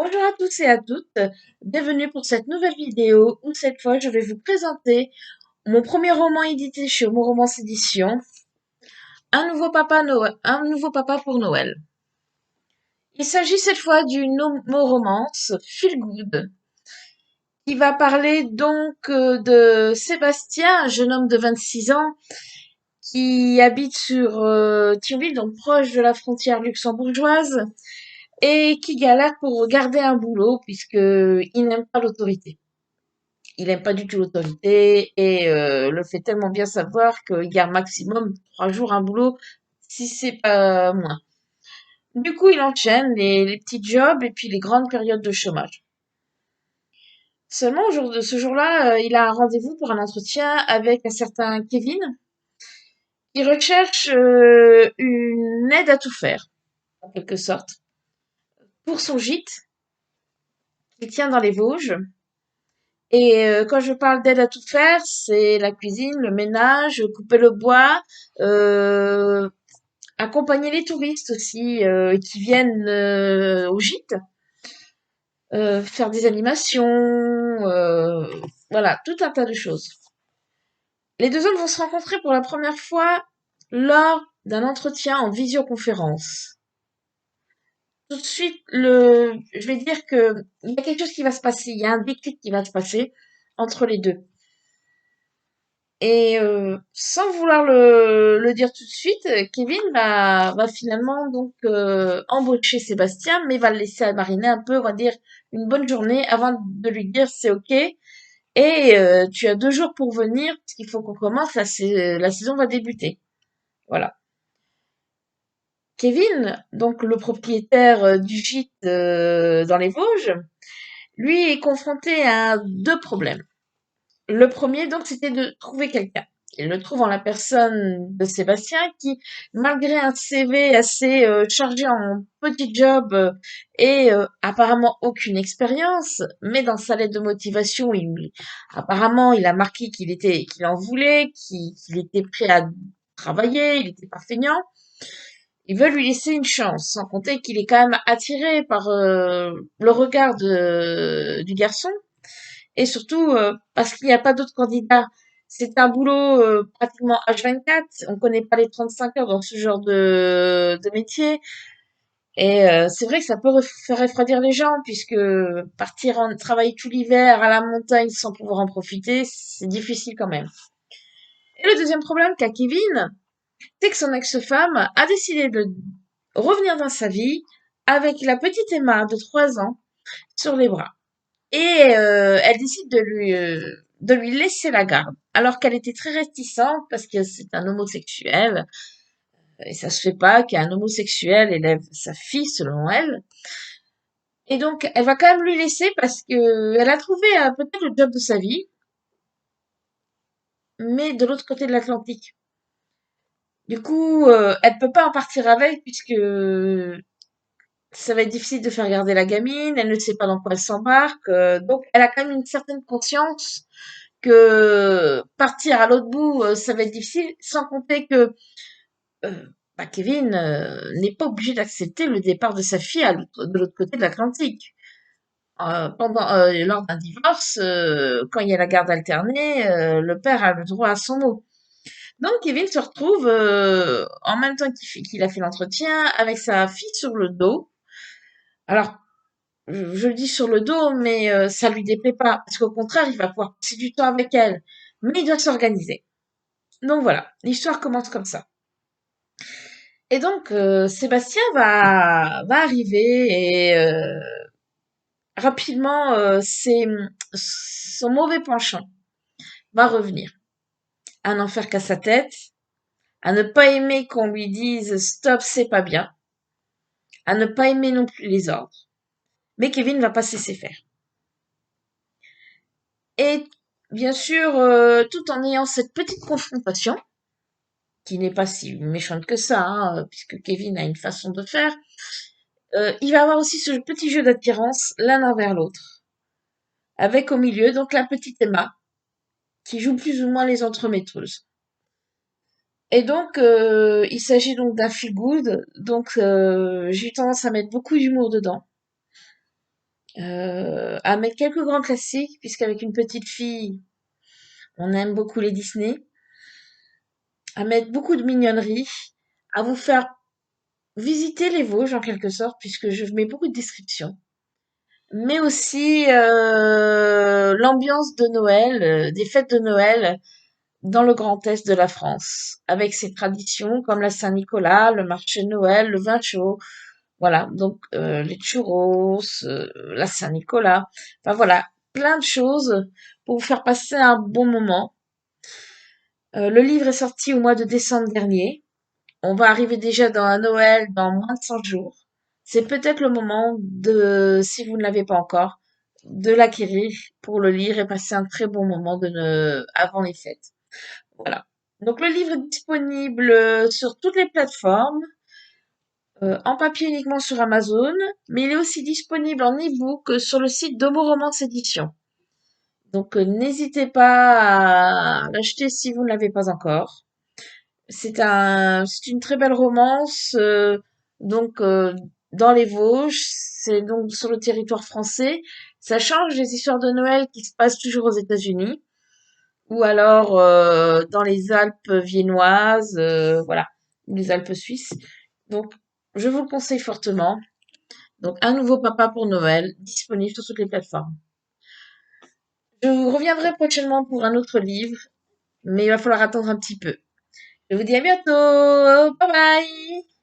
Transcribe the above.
Bonjour à tous et à toutes, bienvenue pour cette nouvelle vidéo où cette fois je vais vous présenter mon premier roman édité chez Homo Romance Édition, un nouveau papa pour Noël. Il s'agit cette fois d'une homo-romance feel good qui va parler de Sébastien, un jeune homme de 26 ans qui habite sur Thionville, donc proche de la frontière luxembourgeoise, et qui galère pour garder un boulot puisque il n'aime pas l'autorité. Il aime pas du tout l'autorité et le fait tellement bien savoir qu'il garde maximum 3 jours un boulot, si c'est pas moins. Du coup, il enchaîne les petits jobs et puis les grandes périodes de chômage. Seulement, au jour de ce jour-là, il a un rendez-vous pour un entretien avec un certain Kevin qui recherche une aide à tout faire, en quelque sorte, pour son gîte qu'il tient dans les Vosges. Et quand je parle d'aide à tout faire, c'est la cuisine, le ménage, couper le bois, euh, accompagner les touristes aussi qui viennent au gîte, faire des animations, voilà, tout un tas de choses. Les deux hommes vont se rencontrer pour la première fois lors d'un entretien en visioconférence. Tout de suite, je vais dire que il y a quelque chose qui va se passer, il y a un déclic qui va se passer entre les deux. Et sans vouloir le dire tout de suite, Kevin va finalement donc embaucher Sébastien, mais va le laisser mariner un peu, on va dire une bonne journée avant de lui dire c'est ok. Et tu as 2 jours pour venir, parce qu'il faut qu'on commence, la saison va débuter. Voilà. Kevin, donc le propriétaire du gîte dans les Vosges, lui est confronté à deux problèmes. Le premier, donc, c'était de trouver quelqu'un. Il le trouve en la personne de Sébastien qui, malgré un CV assez chargé en petits jobs et apparemment aucune expérience, mais dans sa lettre de motivation, apparemment, il a marqué qu'il en voulait, qu'il était prêt à travailler, il était pas feignant. Il veut lui laisser une chance, sans compter qu'il est quand même attiré par le regard du garçon et surtout parce qu'il n'y a pas d'autres candidats. C'est un boulot pratiquement H24. On connaît pas les 35 heures dans ce genre de métier. Et c'est vrai que ça peut faire refroidir les gens puisque partir en travailler tout l'hiver à la montagne sans pouvoir en profiter, c'est difficile quand même. Et le deuxième problème qu'a Kevin, c'est que son ex-femme a décidé de revenir dans sa vie avec la petite Emma de 3 ans sur les bras. Et elle décide de lui laisser la garde, alors qu'elle était très réticente parce que c'est un homosexuel et ça se fait pas qu'un homosexuel élève sa fille selon elle. Et donc elle va quand même lui laisser parce que elle a trouvé peut-être le job de sa vie, mais de l'autre côté de l'Atlantique. Du coup, elle peut pas en partir avec puisque ça va être difficile de faire garder la gamine, elle ne sait pas dans quoi elle s'embarque, donc elle a quand même une certaine conscience que partir à l'autre bout, ça va être difficile, sans compter que Kevin n'est pas obligé d'accepter le départ de sa fille de l'autre côté de l'Atlantique. Lors d'un divorce, quand il y a la garde alternée, le père a le droit à son mot. Donc Kevin se retrouve en même temps qu'il a fait l'entretien avec sa fille sur le dos. Alors je le dis sur le dos, mais ça lui déplaît pas, parce qu'au contraire, il va pouvoir passer du temps avec elle. Mais il doit s'organiser. Donc voilà, l'histoire commence comme ça. Et donc Sébastien va arriver et rapidement son mauvais penchant va revenir. À n'en faire qu'à sa tête, à ne pas aimer qu'on lui dise stop, c'est pas bien, à ne pas aimer non plus les ordres. Mais Kevin ne va pas se laisser faire. Et bien sûr, tout en ayant cette petite confrontation, qui n'est pas si méchante que ça, hein, puisque Kevin a une façon de faire, il va avoir aussi ce petit jeu d'attirance l'un envers l'autre, avec au milieu donc la petite Emma, qui joue plus ou moins les entremetteuses. Et donc, il s'agit donc d'un feel good, donc j'ai eu tendance à mettre beaucoup d'humour dedans. à mettre quelques grands classiques, puisqu'avec une petite fille, on aime beaucoup les Disney, à mettre beaucoup de mignonneries, à vous faire visiter les Vosges en quelque sorte, puisque je mets beaucoup de descriptions, mais aussi l'ambiance de Noël, des fêtes de Noël dans le Grand Est de la France, avec ses traditions comme la Saint-Nicolas, le marché de Noël, le vin chaud, voilà, donc les churros, la Saint-Nicolas, enfin voilà, plein de choses pour vous faire passer un bon moment. Le livre est sorti au mois de décembre dernier. On va arriver déjà dans un Noël dans moins de 100 jours. C'est peut-être le moment de, si vous ne l'avez pas encore, de l'acquérir pour le lire et passer un très bon moment avant les fêtes. Voilà. Donc le livre est disponible sur toutes les plateformes, en papier uniquement sur Amazon, mais il est aussi disponible en e-book sur le site d'Homo Romance Édition. Donc n'hésitez pas à l'acheter si vous ne l'avez pas encore. C'est une très belle romance, donc dans les Vosges, c'est donc sur le territoire français. Ça change des histoires de Noël qui se passent toujours aux États-Unis, ou alors dans les Alpes viennoises, voilà, ou les Alpes suisses. Donc, je vous le conseille fortement. Donc, un nouveau papa pour Noël, disponible sur toutes les plateformes. Je reviendrai prochainement pour un autre livre, mais il va falloir attendre un petit peu. Je vous dis à bientôt. Bye bye.